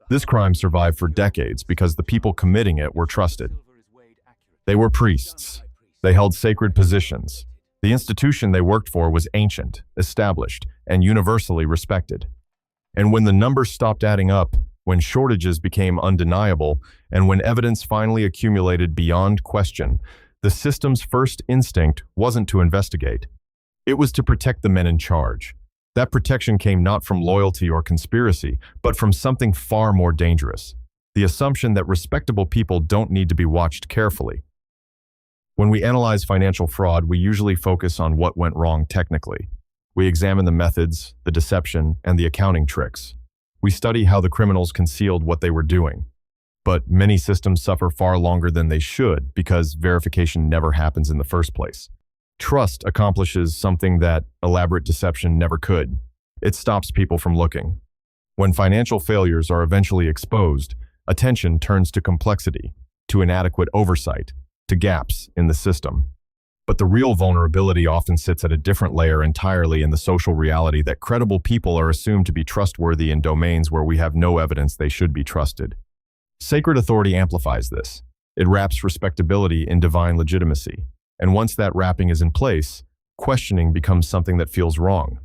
This crime survived for decades because the people committing it were trusted. They were priests. They held sacred positions. The institution they worked for was ancient, established, and universally respected. And when the numbers stopped adding up, when shortages became undeniable, and when evidence finally accumulated beyond question, the system's first instinct wasn't to investigate. It was to protect the men in charge. That protection came not from loyalty or conspiracy, but from something far more dangerous: the assumption that respectable people don't need to be watched carefully. When we analyze financial fraud, we usually focus on what went wrong technically. We examine the methods, the deception, and the accounting tricks. We study how the criminals concealed what they were doing. But many systems suffer far longer than they should because verification never happens in the first place. Trust accomplishes something that elaborate deception never could. It stops people from looking. When financial failures are eventually exposed, attention turns to complexity, to inadequate oversight, to gaps in the system. But the real vulnerability often sits at a different layer entirely, in the social reality that credible people are assumed to be trustworthy in domains where we have no evidence they should be trusted. Sacred authority amplifies this. It wraps respectability in divine legitimacy. And once that wrapping is in place, questioning becomes something that feels wrong.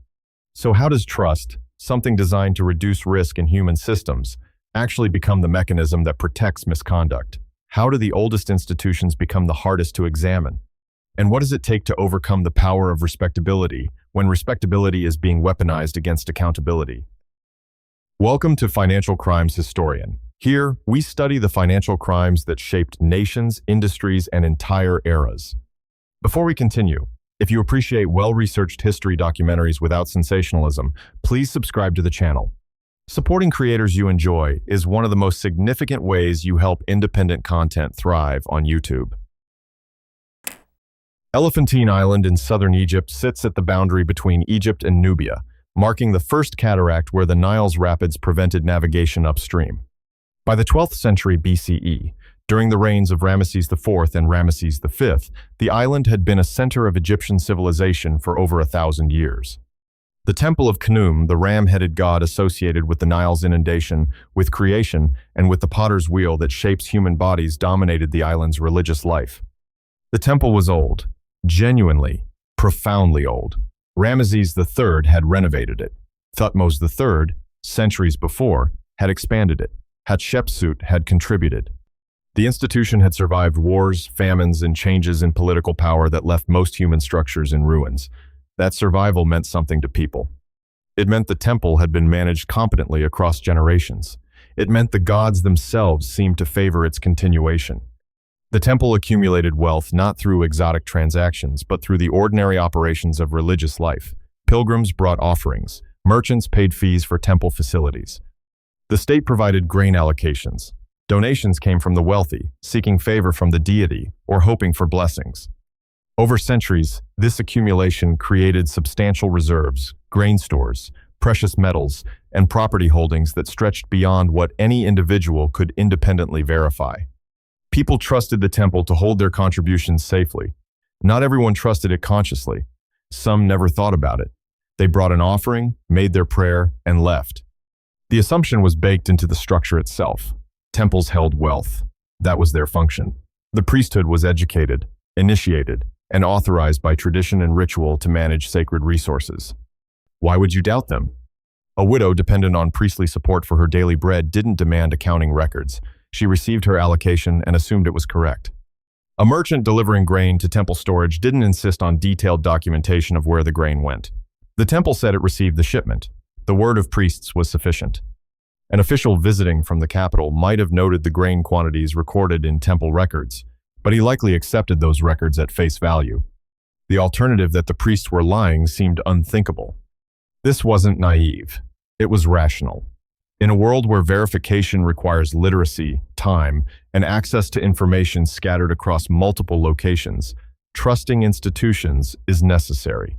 So how does trust, something designed to reduce risk in human systems, actually become the mechanism that protects misconduct? How do the oldest institutions become the hardest to examine? And what does it take to overcome the power of respectability when respectability is being weaponized against accountability? Welcome to Financial Crimes Historian. Here, we study the financial crimes that shaped nations, industries, and entire eras. Before we continue, if you appreciate well-researched history documentaries without sensationalism, please subscribe to the channel. Supporting creators you enjoy is one of the most significant ways you help independent content thrive on YouTube. Elephantine Island in southern Egypt sits at the boundary between Egypt and Nubia, marking the first cataract where the Nile's rapids prevented navigation upstream. By the 12th century BCE, during the reigns of Ramesses IV and Ramesses V, the island had been a center of Egyptian civilization for over 1,000 years. The Temple of Khnum, the ram-headed god associated with the Nile's inundation, with creation, and with the potter's wheel that shapes human bodies, dominated the island's religious life. The temple was old, genuinely, profoundly old. Ramesses III had renovated it. Thutmose III, centuries before, had expanded it. Hatshepsut had contributed. The institution had survived wars, famines, and changes in political power that left most human structures in ruins. That survival meant something to people. It meant the temple had been managed competently across generations. It meant the gods themselves seemed to favor its continuation. The temple accumulated wealth not through exotic transactions, but through the ordinary operations of religious life. Pilgrims brought offerings. Merchants paid fees for temple facilities. The state provided grain allocations. Donations came from the wealthy, seeking favor from the deity or hoping for blessings. Over centuries, this accumulation created substantial reserves, grain stores, precious metals, and property holdings that stretched beyond what any individual could independently verify. People trusted the temple to hold their contributions safely. Not everyone trusted it consciously. Some never thought about it. They brought an offering, made their prayer, and left. The assumption was baked into the structure itself. Temples held wealth. That was their function. The priesthood was educated, initiated, and authorized by tradition and ritual to manage sacred resources. Why would you doubt them? A widow dependent on priestly support for her daily bread didn't demand accounting records. She received her allocation and assumed it was correct. A merchant delivering grain to temple storage didn't insist on detailed documentation of where the grain went. The temple said it received the shipment. The word of priests was sufficient. An official visiting from the capital might have noted the grain quantities recorded in temple records, but he likely accepted those records at face value. The alternative that the priests were lying seemed unthinkable. This wasn't naive. It was rational. In a world where verification requires literacy, time, and access to information scattered across multiple locations, trusting institutions is necessary.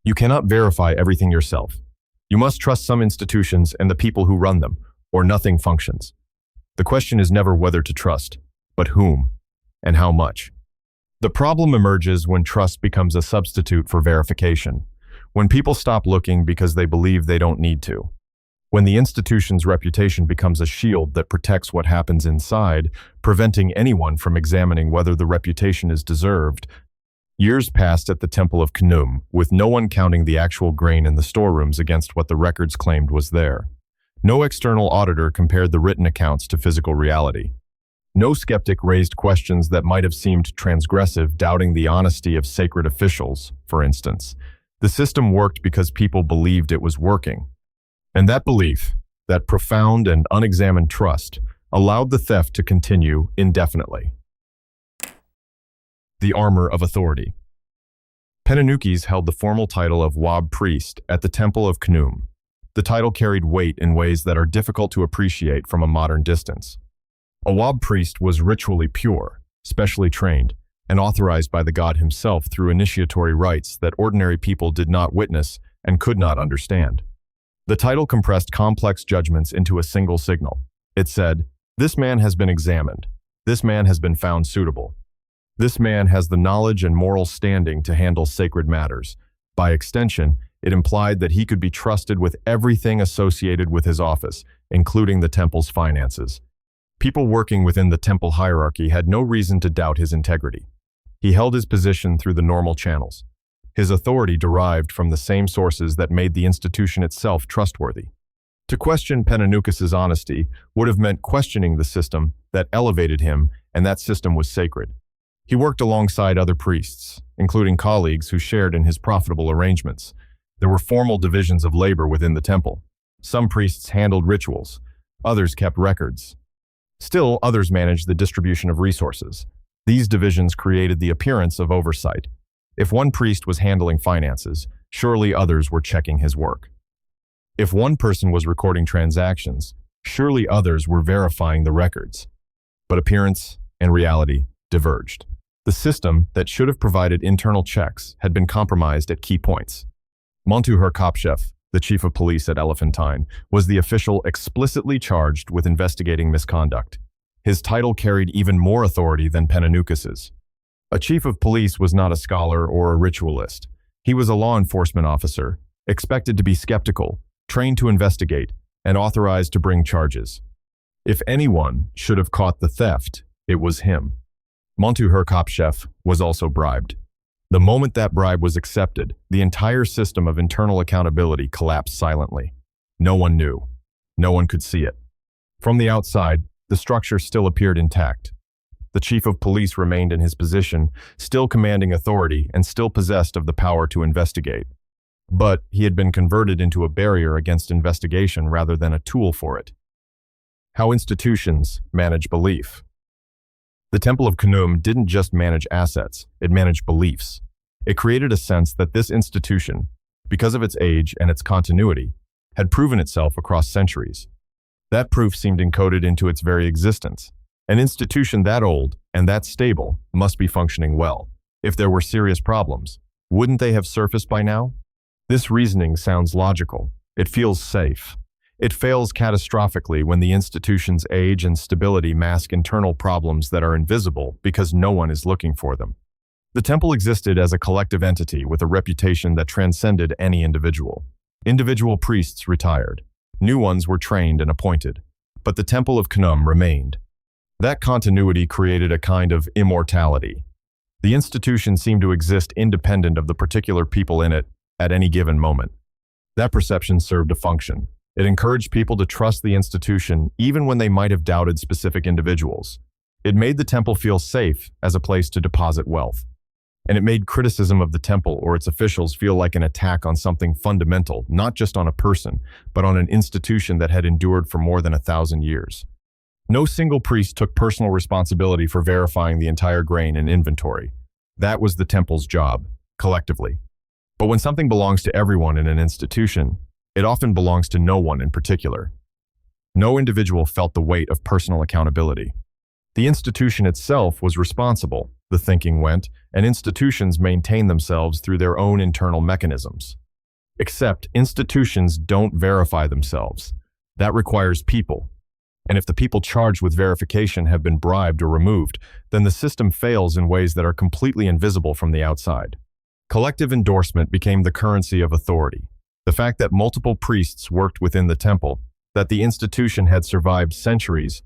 You cannot verify everything yourself. You must trust some institutions and the people who run them, or nothing functions. The question is never whether to trust, but whom and how much. The problem emerges when trust becomes a substitute for verification, when people stop looking because they believe they don't need to. When the institution's reputation becomes a shield that protects what happens inside, preventing anyone from examining whether the reputation is deserved. Years passed at the Temple of Khnum, with no one counting the actual grain in the storerooms against what the records claimed was there. No external auditor compared the written accounts to physical reality. No skeptic raised questions that might have seemed transgressive, doubting the honesty of sacred officials, for instance. The system worked because people believed it was working. And that belief, that profound and unexamined trust, allowed the theft to continue indefinitely. The armor of authority. Penanukes held the formal title of Wab priest at the Temple of Khnum. The title carried weight in ways that are difficult to appreciate from a modern distance. A Wab priest was ritually pure, specially trained, and authorized by the god himself through initiatory rites that ordinary people did not witness and could not understand. The title compressed complex judgments into a single signal. It said, "This man has been examined. This man has been found suitable. This man has the knowledge and moral standing to handle sacred matters." By extension, it implied that he could be trusted with everything associated with his office, including the temple's finances. People working within the temple hierarchy had no reason to doubt his integrity. He held his position through the normal channels. His authority derived from the same sources that made the institution itself trustworthy. To question Penanukes' honesty would have meant questioning the system that elevated him, and that system was sacred. He worked alongside other priests, including colleagues who shared in his profitable arrangements. There were formal divisions of labor within the temple. Some priests handled rituals, others kept records. Still, others managed the distribution of resources. These divisions created the appearance of oversight. If one priest was handling finances, surely others were checking his work. If one person was recording transactions, surely others were verifying the records. But appearance and reality diverged. The system that should have provided internal checks had been compromised at key points. Montuher Kopchev, the chief of police at Elephantine, was the official explicitly charged with investigating misconduct. His title carried even more authority than Penanukes'. A chief of police was not a scholar or a ritualist. He was a law enforcement officer, expected to be skeptical, trained to investigate, and authorized to bring charges. If anyone should have caught the theft, it was him. Montuher Kopchev was also bribed. The moment that bribe was accepted, the entire system of internal accountability collapsed silently. No one knew. No one could see it. From the outside, the structure still appeared intact. The chief of police remained in his position, still commanding authority and still possessed of the power to investigate. But he had been converted into a barrier against investigation rather than a tool for it. How institutions manage belief. The Temple of Khnum didn't just manage assets, it managed beliefs. It created a sense that this institution, because of its age and its continuity, had proven itself across centuries. That proof seemed encoded into its very existence. An institution that old and that stable must be functioning well. If there were serious problems, wouldn't they have surfaced by now? This reasoning sounds logical. It feels safe. It fails catastrophically when the institution's age and stability mask internal problems that are invisible because no one is looking for them. The temple existed as a collective entity with a reputation that transcended any individual. Individual priests retired. New ones were trained and appointed. But the Temple of Khnum remained. That continuity created a kind of immortality. The institution seemed to exist independent of the particular people in it at any given moment. That perception served a function. It encouraged people to trust the institution even when they might have doubted specific individuals. It made the temple feel safe as a place to deposit wealth. And it made criticism of the temple or its officials feel like an attack on something fundamental, not just on a person, but on an institution that had endured for more than 1,000 years. No single priest took personal responsibility for verifying the entire grain in inventory. That was the temple's job, collectively. But when something belongs to everyone in an institution, it often belongs to no one in particular. No individual felt the weight of personal accountability. The institution itself was responsible, the thinking went, and institutions maintain themselves through their own internal mechanisms. Except institutions don't verify themselves. That requires people. And if the people charged with verification have been bribed or removed, then the system fails in ways that are completely invisible from the outside. Collective endorsement became the currency of authority. The fact that multiple priests worked within the temple, that the institution had survived centuries,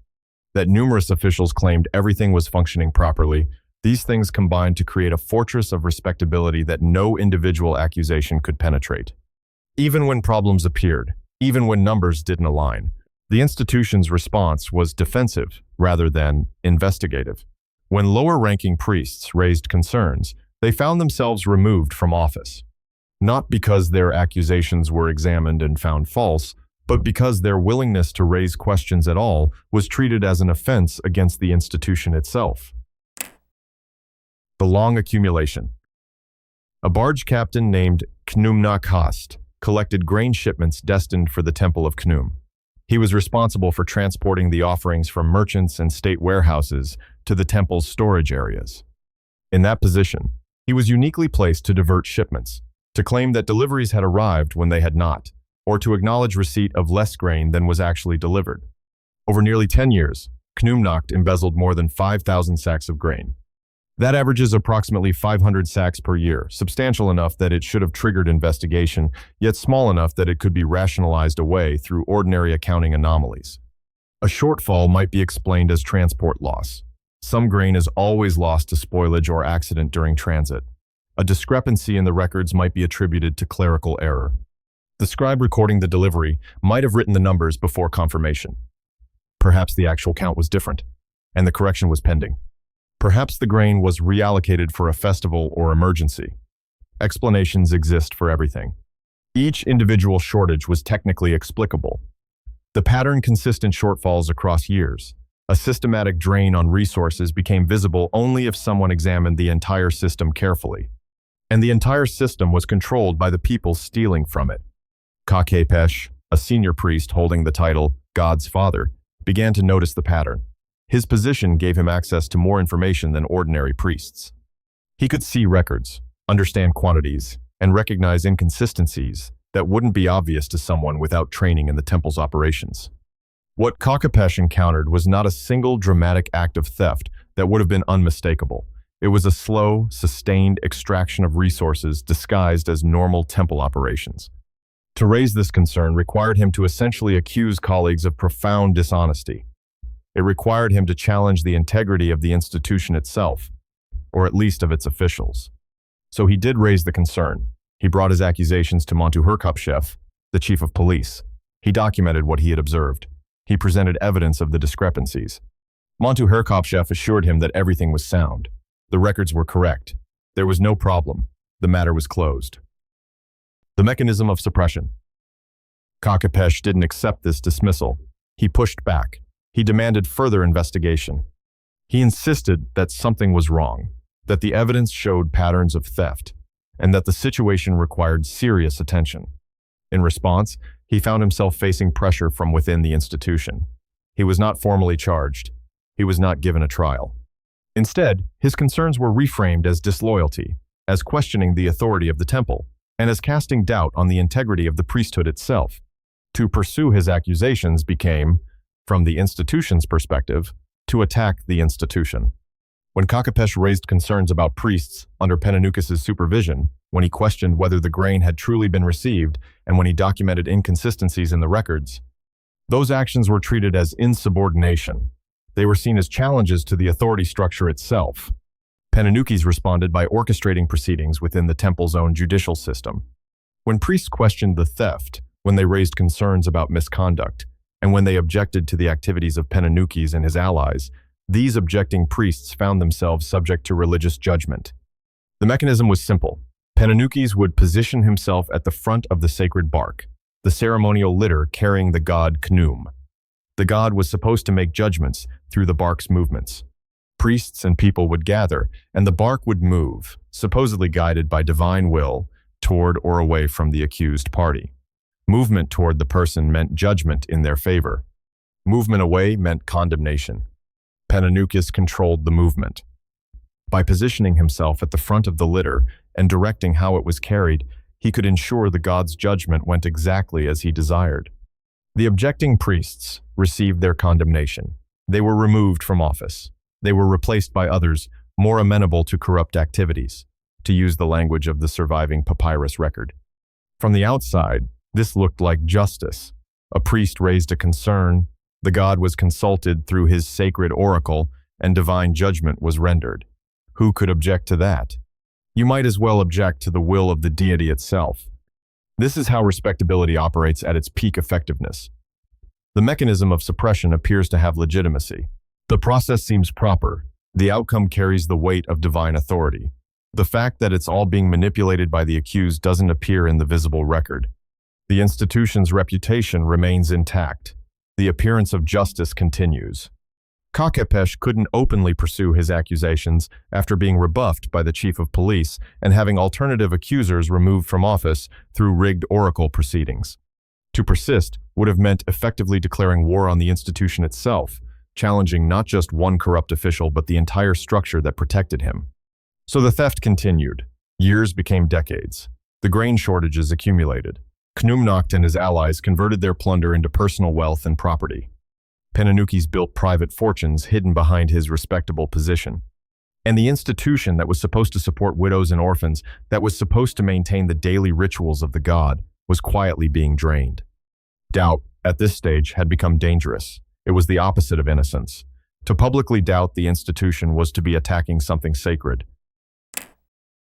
that numerous officials claimed everything was functioning properly, these things combined to create a fortress of respectability that no individual accusation could penetrate. Even when problems appeared, even when numbers didn't align, the institution's response was defensive rather than investigative. When lower-ranking priests raised concerns, they found themselves removed from office. Not because their accusations were examined and found false, but because their willingness to raise questions at all was treated as an offense against the institution itself. The long accumulation. A barge captain named Khnum collected grain shipments destined for the Temple of Khnum. He was responsible for transporting the offerings from merchants and state warehouses to the temple's storage areas. In that position, he was uniquely placed to divert shipments, to claim that deliveries had arrived when they had not, or to acknowledge receipt of less grain than was actually delivered. Over nearly 10 years, Khnum embezzled more than 5,000 sacks of grain. That averages approximately 500 sacks per year, substantial enough that it should have triggered investigation, yet small enough that it could be rationalized away through ordinary accounting anomalies. A shortfall might be explained as transport loss. Some grain is always lost to spoilage or accident during transit. A discrepancy in the records might be attributed to clerical error. The scribe recording the delivery might have written the numbers before confirmation. Perhaps the actual count was different, and the correction was pending. Perhaps the grain was reallocated for a festival or emergency. Explanations exist for everything. Each individual shortage was technically explicable. The pattern consistent shortfalls across years. A systematic drain on resources became visible only if someone examined the entire system carefully. And the entire system was controlled by the people stealing from it. Kakepesh, a senior priest holding the title God's Father, began to notice the pattern. His position gave him access to more information than ordinary priests. He could see records, understand quantities, and recognize inconsistencies that wouldn't be obvious to someone without training in the temple's operations. What Kakepesh encountered was not a single dramatic act of theft that would have been unmistakable. It was a slow, sustained extraction of resources disguised as normal temple operations. To raise this concern required him to essentially accuse colleagues of profound dishonesty. It required him to challenge the integrity of the institution itself, or at least of its officials. So he did raise the concern. He brought his accusations to Montuherkopchev, the chief of police. He documented what he had observed. He presented evidence of the discrepancies. Montuherkopchev assured him that everything was sound. The records were correct. There was no problem. The matter was closed. The mechanism of suppression. Kakepesh didn't accept this dismissal. He pushed back. He demanded further investigation. He insisted that something was wrong, that the evidence showed patterns of theft, and that the situation required serious attention. In response, he found himself facing pressure from within the institution. He was not formally charged. He was not given a trial. Instead, his concerns were reframed as disloyalty, as questioning the authority of the temple, and as casting doubt on the integrity of the priesthood itself. To pursue his accusations became, from the institution's perspective, to attack the institution. When Kakepesh raised concerns about priests under Penanukis' supervision, when he questioned whether the grain had truly been received, and when he documented inconsistencies in the records, those actions were treated as insubordination. They were seen as challenges to the authority structure itself. Penanukis responded by orchestrating proceedings within the temple's own judicial system. When priests questioned the theft, when they raised concerns about misconduct, and when they objected to the activities of Penanukis and his allies, these objecting priests found themselves subject to religious judgment. The mechanism was simple. Penanukis would position himself at the front of the sacred bark, the ceremonial litter carrying the god Khnum. The god was supposed to make judgments through the bark's movements. Priests and people would gather, and the bark would move, supposedly guided by divine will, toward or away from the accused party. Movement toward the person meant judgment in their favor. Movement away meant condemnation. Penanukis controlled the movement. By positioning himself at the front of the litter and directing how it was carried, he could ensure the god's judgment went exactly as he desired. The objecting priests received their condemnation. They were removed from office. They were replaced by others more amenable to corrupt activities, to use the language of the surviving papyrus record. From the outside, this looked like justice. A priest raised a concern, the god was consulted through his sacred oracle, and divine judgment was rendered. Who could object to that? You might as well object to the will of the deity itself. This is how respectability operates at its peak effectiveness. The mechanism of suppression appears to have legitimacy. The process seems proper. The outcome carries the weight of divine authority. The fact that it's all being manipulated by the accused doesn't appear in the visible record. The institution's reputation remains intact. The appearance of justice continues. Kakhepesh couldn't openly pursue his accusations after being rebuffed by the chief of police and having alternative accusers removed from office through rigged oracle proceedings. To persist would have meant effectively declaring war on the institution itself, challenging not just one corrupt official but the entire structure that protected him. So the theft continued. Years became decades. The grain shortages accumulated. Khnum and his allies converted their plunder into personal wealth and property. Penanukis built private fortunes hidden behind his respectable position. And the institution that was supposed to support widows and orphans, that was supposed to maintain the daily rituals of the god, was quietly being drained. Doubt, at this stage, had become dangerous. It was the opposite of innocence. To publicly doubt the institution was to be attacking something sacred.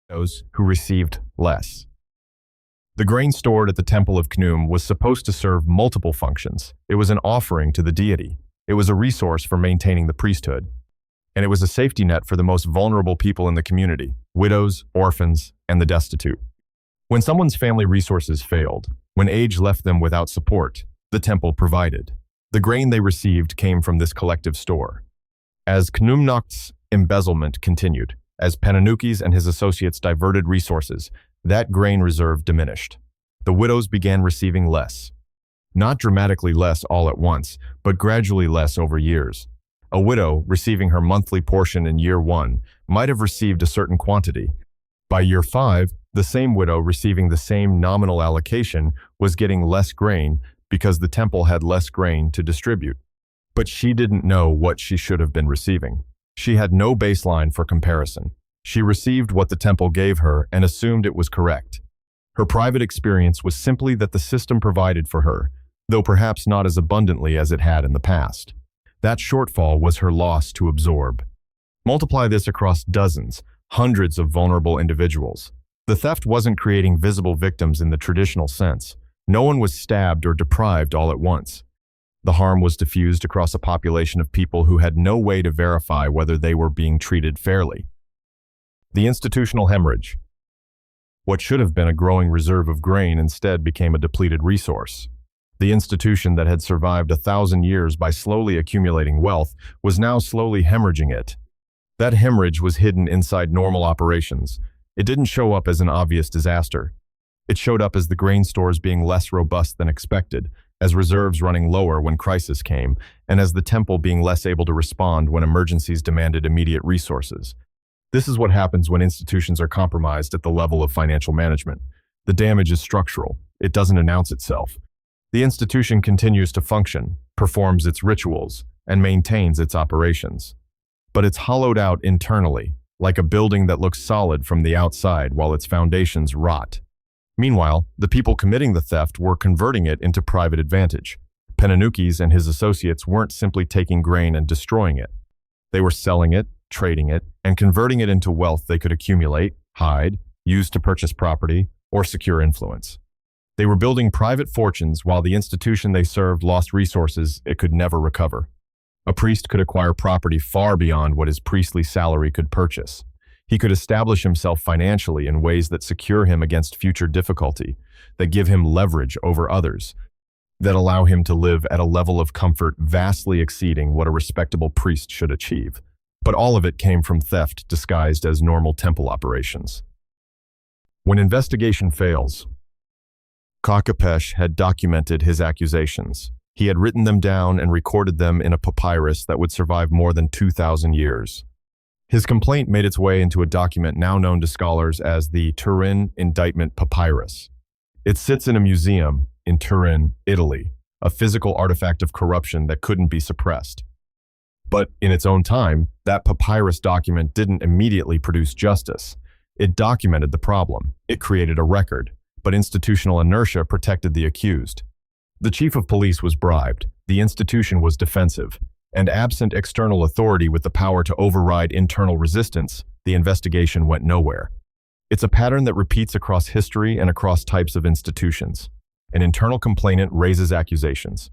Those who received less. The grain stored at the Temple of Khnum was supposed to serve multiple functions. It was an offering to the deity. It was a resource for maintaining the priesthood. And it was a safety net for the most vulnerable people in the community, widows, orphans, and the destitute. When someone's family resources failed, when age left them without support, the temple provided. The grain they received came from this collective store. As Khnumnakht's embezzlement continued, as Penanukis and his associates diverted resources, that grain reserve diminished. The widows began receiving less. Not dramatically less all at once, but gradually less over years. A widow receiving her monthly portion in year 1 might have received a certain quantity. By year 5, the same widow receiving the same nominal allocation was getting less grain because the temple had less grain to distribute. But she didn't know what she should have been receiving. She had no baseline for comparison. She received what the temple gave her and assumed it was correct. Her private experience was simply that the system provided for her, though perhaps not as abundantly as it had in the past. That shortfall was her loss to absorb. Multiply this across dozens, hundreds of vulnerable individuals. The theft wasn't creating visible victims in the traditional sense. No one was stabbed or deprived all at once. The harm was diffused across a population of people who had no way to verify whether they were being treated fairly. The institutional hemorrhage. What should have been a growing reserve of grain instead became a depleted resource. The institution that had survived 1,000 years by slowly accumulating wealth was now slowly hemorrhaging it. That hemorrhage was hidden inside normal operations. It didn't show up as an obvious disaster. It showed up as the grain stores being less robust than expected, as reserves running lower when crisis came, and as the temple being less able to respond when emergencies demanded immediate resources. This is what happens when institutions are compromised at the level of financial management. The damage is structural. It doesn't announce itself. The institution continues to function, performs its rituals, and maintains its operations. But it's hollowed out internally, like a building that looks solid from the outside while its foundations rot. Meanwhile, the people committing the theft were converting it into private advantage. Penanukis and his associates weren't simply taking grain and destroying it. They were selling it, trading it, and converting it into wealth they could accumulate, hide, use to purchase property, or secure influence. They were building private fortunes while the institution they served lost resources it could never recover. A priest could acquire property far beyond what his priestly salary could purchase. He could establish himself financially in ways that secure him against future difficulty, that give him leverage over others, that allow him to live at a level of comfort vastly exceeding what a respectable priest should achieve. But all of it came from theft disguised as normal temple operations. When investigation fails, Kakhepesh had documented his accusations. He had written them down and recorded them in a papyrus that would survive more than 2,000 years. His complaint made its way into a document now known to scholars as the Turin Indictment Papyrus. It sits in a museum in Turin, Italy, a physical artifact of corruption that couldn't be suppressed. But in its own time, that papyrus document didn't immediately produce justice. It documented the problem. It created a record. but institutional inertia protected the accused. The chief of police was bribed, the institution was defensive, and absent external authority with the power to override internal resistance, the investigation went nowhere. It's a pattern that repeats across history and across types of institutions. An internal complainant raises accusations.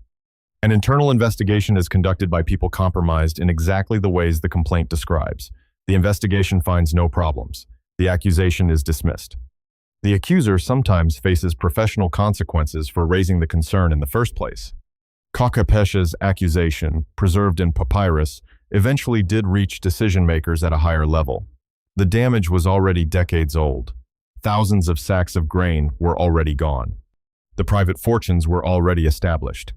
An internal investigation is conducted by people compromised in exactly the ways the complaint describes. The investigation finds no problems. The accusation is dismissed. The accuser sometimes faces professional consequences for raising the concern in the first place. Kakapesha's accusation, preserved in papyrus, eventually did reach decision-makers at a higher level. The damage was already decades old. Thousands of sacks of grain were already gone. The private fortunes were already established.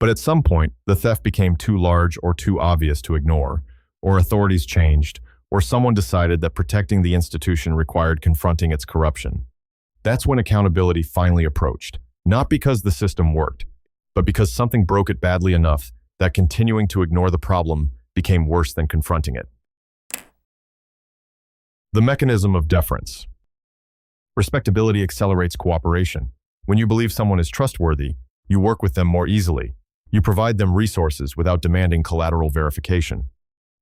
But at some point, the theft became too large or too obvious to ignore, or authorities changed, or someone decided that protecting the institution required confronting its corruption. That's when accountability finally approached, not because the system worked, but because something broke it badly enough that continuing to ignore the problem became worse than confronting it. The mechanism of deference. Respectability accelerates cooperation. When you believe someone is trustworthy, you work with them more easily. You provide them resources without demanding collateral verification.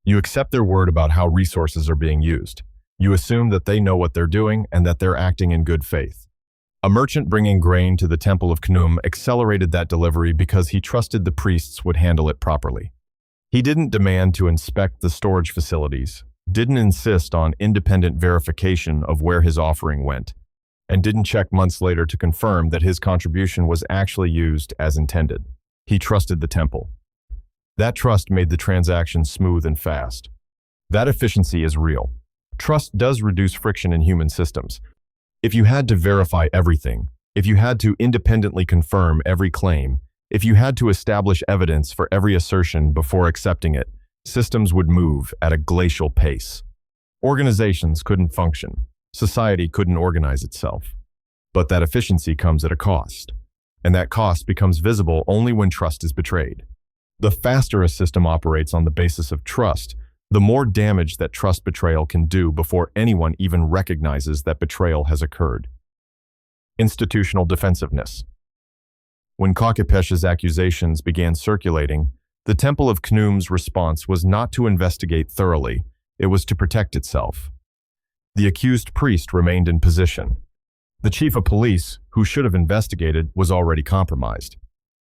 You accept their word about how resources are being used. You assume that they know what they're doing and that they're acting in good faith. A merchant bringing grain to the Temple of Khnum accelerated that delivery because he trusted the priests would handle it properly. He didn't demand to inspect the storage facilities, didn't insist on independent verification of where his offering went, and didn't check months later to confirm that his contribution was actually used as intended. He trusted the temple. That trust made the transaction smooth and fast. That efficiency is real. Trust does reduce friction in human systems. If you had to verify everything, if you had to independently confirm every claim, if you had to establish evidence for every assertion before accepting it, systems would move at a glacial pace. Organizations couldn't function. Society couldn't organize itself. But that efficiency comes at a cost, and that cost becomes visible only when trust is betrayed. The faster a system operates on the basis of trust, the more damage that trust betrayal can do before anyone even recognizes that betrayal has occurred. Institutional defensiveness. When Kakapesha's accusations began circulating, the Temple of Khnum's response was not to investigate thoroughly, it was to protect itself. The accused priest remained in position. The chief of police, who should have investigated, was already compromised.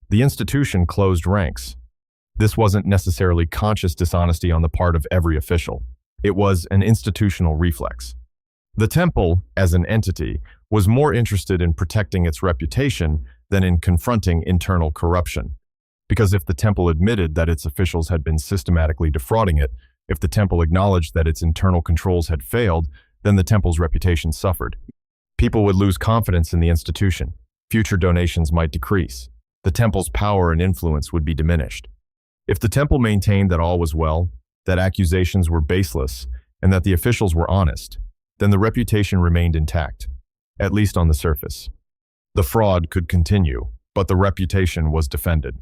The institution closed ranks. This wasn't necessarily conscious dishonesty on the part of every official. It was an institutional reflex. The temple, as an entity, was more interested in protecting its reputation than in confronting internal corruption. Because if the temple admitted that its officials had been systematically defrauding it, if the temple acknowledged that its internal controls had failed, then the temple's reputation suffered. People would lose confidence in the institution. Future donations might decrease. The temple's power and influence would be diminished. If the temple maintained that all was well, that accusations were baseless, and that the officials were honest, then the reputation remained intact, at least on the surface. The fraud could continue, but the reputation was defended.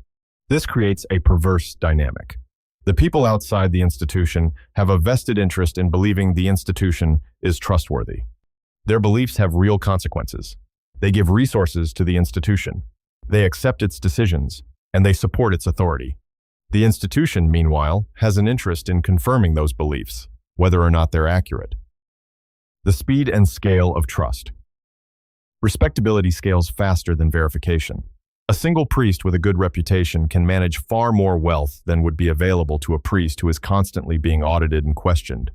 This creates a perverse dynamic. The people outside the institution have a vested interest in believing the institution is trustworthy. Their beliefs have real consequences. They give resources to the institution. They accept its decisions, and they support its authority. The institution, meanwhile, has an interest in confirming those beliefs, whether or not they're accurate. The speed and scale of trust. Respectability scales faster than verification. A single priest with a good reputation can manage far more wealth than would be available to a priest who is constantly being audited and questioned.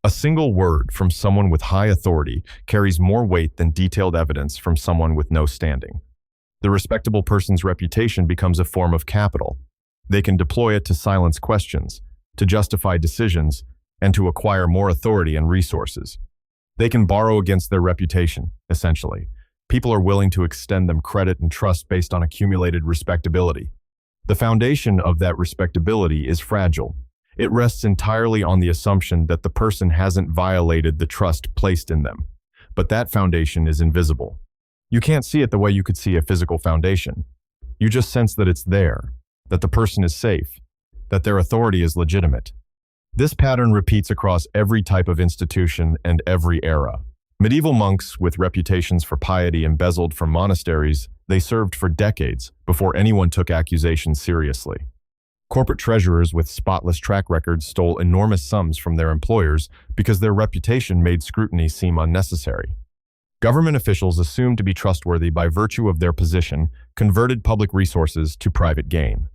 A single word from someone with high authority carries more weight than detailed evidence from someone with no standing. The respectable person's reputation becomes a form of capital. They can deploy it to silence questions, to justify decisions, and to acquire more authority and resources. They can borrow against their reputation, essentially. People are willing to extend them credit and trust based on accumulated respectability. The foundation of that respectability is fragile. It rests entirely on the assumption that the person hasn't violated the trust placed in them. But that foundation is invisible. You can't see it the way you could see a physical foundation. You just sense that it's there, that the person is safe, that their authority is legitimate. This pattern repeats across every type of institution and every era. Medieval monks with reputations for piety embezzled from monasteries they served for decades before anyone took accusations seriously. Corporate treasurers with spotless track records stole enormous sums from their employers because their reputation made scrutiny seem unnecessary. Government officials assumed to be trustworthy by virtue of their position converted public resources to private gain.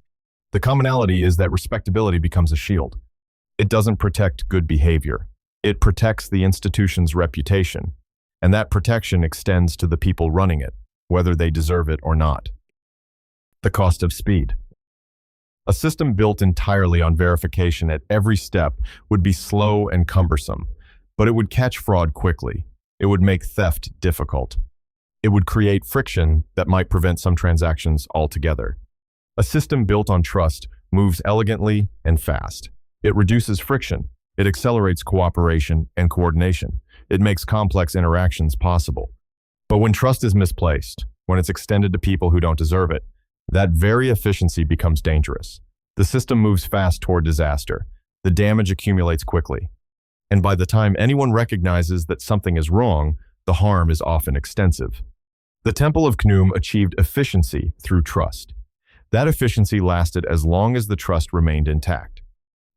The commonality is that respectability becomes a shield. It doesn't protect good behavior. It protects the institution's reputation, and that protection extends to the people running it, whether they deserve it or not. The cost of speed. A system built entirely on verification at every step would be slow and cumbersome, but it would catch fraud quickly. It would make theft difficult. It would create friction that might prevent some transactions altogether. A system built on trust moves elegantly and fast. It reduces friction. It accelerates cooperation and coordination. It makes complex interactions possible. But when trust is misplaced, when it's extended to people who don't deserve it, that very efficiency becomes dangerous. The system moves fast toward disaster. The damage accumulates quickly. And by the time anyone recognizes that something is wrong, the harm is often extensive. The Temple of Khnum achieved efficiency through trust. That efficiency lasted as long as the trust remained intact.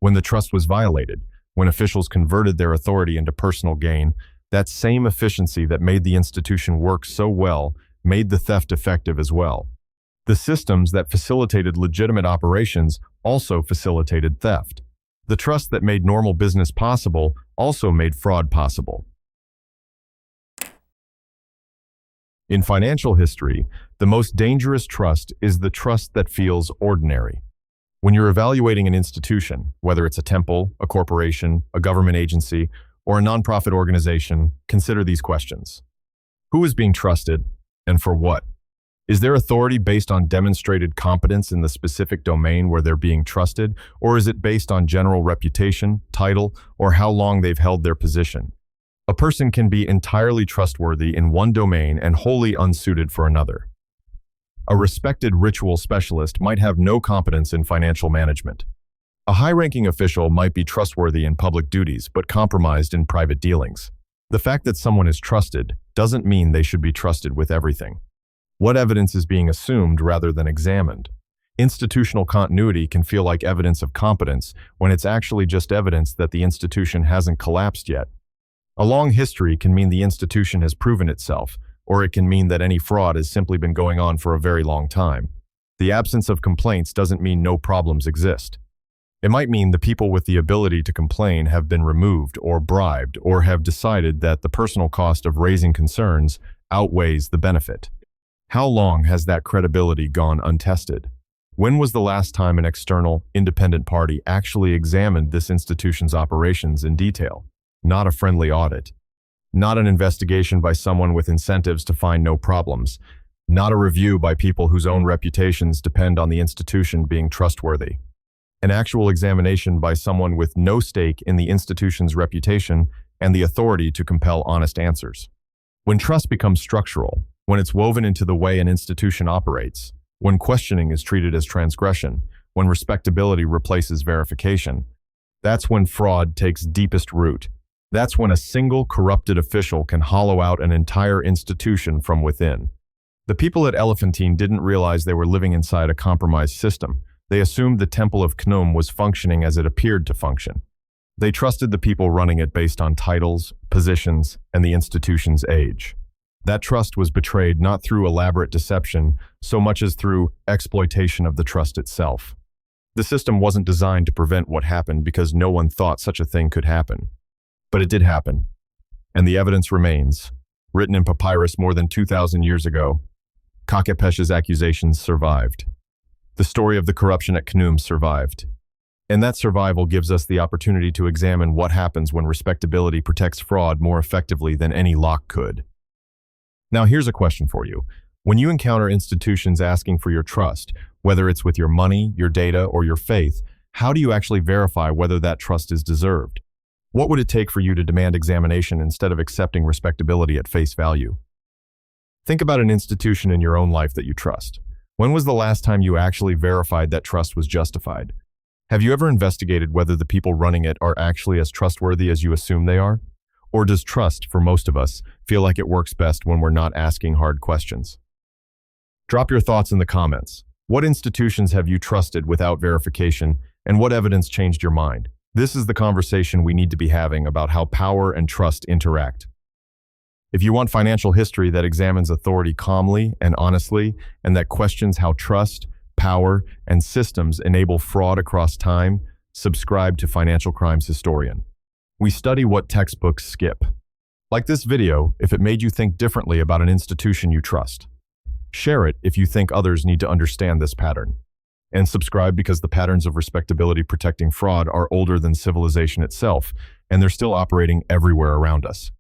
When the trust was violated, when officials converted their authority into personal gain, that same efficiency that made the institution work so well made the theft effective as well. The systems that facilitated legitimate operations also facilitated theft. The trust that made normal business possible also made fraud possible. In financial history, the most dangerous trust is the trust that feels ordinary. When you're evaluating an institution, whether it's a temple, a corporation, a government agency, or a nonprofit organization, consider these questions. Who is being trusted, and for what? Is their authority based on demonstrated competence in the specific domain where they're being trusted, or is it based on general reputation, title, or how long they've held their position? A person can be entirely trustworthy in one domain and wholly unsuited for another. A respected ritual specialist might have no competence in financial management. A high-ranking official might be trustworthy in public duties but compromised in private dealings. The fact that someone is trusted doesn't mean they should be trusted with everything. What evidence is being assumed rather than examined? Institutional continuity can feel like evidence of competence when it's actually just evidence that the institution hasn't collapsed yet. A long history can mean the institution has proven itself, or it can mean that any fraud has simply been going on for a very long time. The absence of complaints doesn't mean no problems exist. It might mean the people with the ability to complain have been removed or bribed or have decided that the personal cost of raising concerns outweighs the benefit. How long has that credibility gone untested? When was the last time an external, independent party actually examined this institution's operations in detail? Not a friendly audit. Not an investigation by someone with incentives to find no problems. Not a review by people whose own reputations depend on the institution being trustworthy. An actual examination by someone with no stake in the institution's reputation and the authority to compel honest answers. When trust becomes structural, when it's woven into the way an institution operates, when questioning is treated as transgression, when respectability replaces verification, that's when fraud takes deepest root. That's when a single corrupted official can hollow out an entire institution from within. The people at Elephantine didn't realize they were living inside a compromised system. They assumed the Temple of Khnum was functioning as it appeared to function. They trusted the people running it based on titles, positions, and the institution's age. That trust was betrayed not through elaborate deception so much as through exploitation of the trust itself. The system wasn't designed to prevent what happened because no one thought such a thing could happen. But it did happen, and the evidence remains. Written in papyrus more than 2,000 years ago, Kakepesh's accusations survived. The story of the corruption at Khnum survived. And that survival gives us the opportunity to examine what happens when respectability protects fraud more effectively than any lock could. Now here's a question for you. When you encounter institutions asking for your trust, whether it's with your money, your data, or your faith, how do you actually verify whether that trust is deserved? What would it take for you to demand examination instead of accepting respectability at face value? Think about an institution in your own life that you trust. When was the last time you actually verified that trust was justified? Have you ever investigated whether the people running it are actually as trustworthy as you assume they are? Or does trust, for most of us, feel like it works best when we're not asking hard questions? Drop your thoughts in the comments. What institutions have you trusted without verification, and what evidence changed your mind? This is the conversation we need to be having about how power and trust interact. If you want financial history that examines authority calmly and honestly, and that questions how trust, power, and systems enable fraud across time, subscribe to Financial Crimes Historian. We study what textbooks skip. Like this video if it made you think differently about an institution you trust. Share it if you think others need to understand this pattern. And subscribe because the patterns of respectability protecting fraud are older than civilization itself, and they're still operating everywhere around us.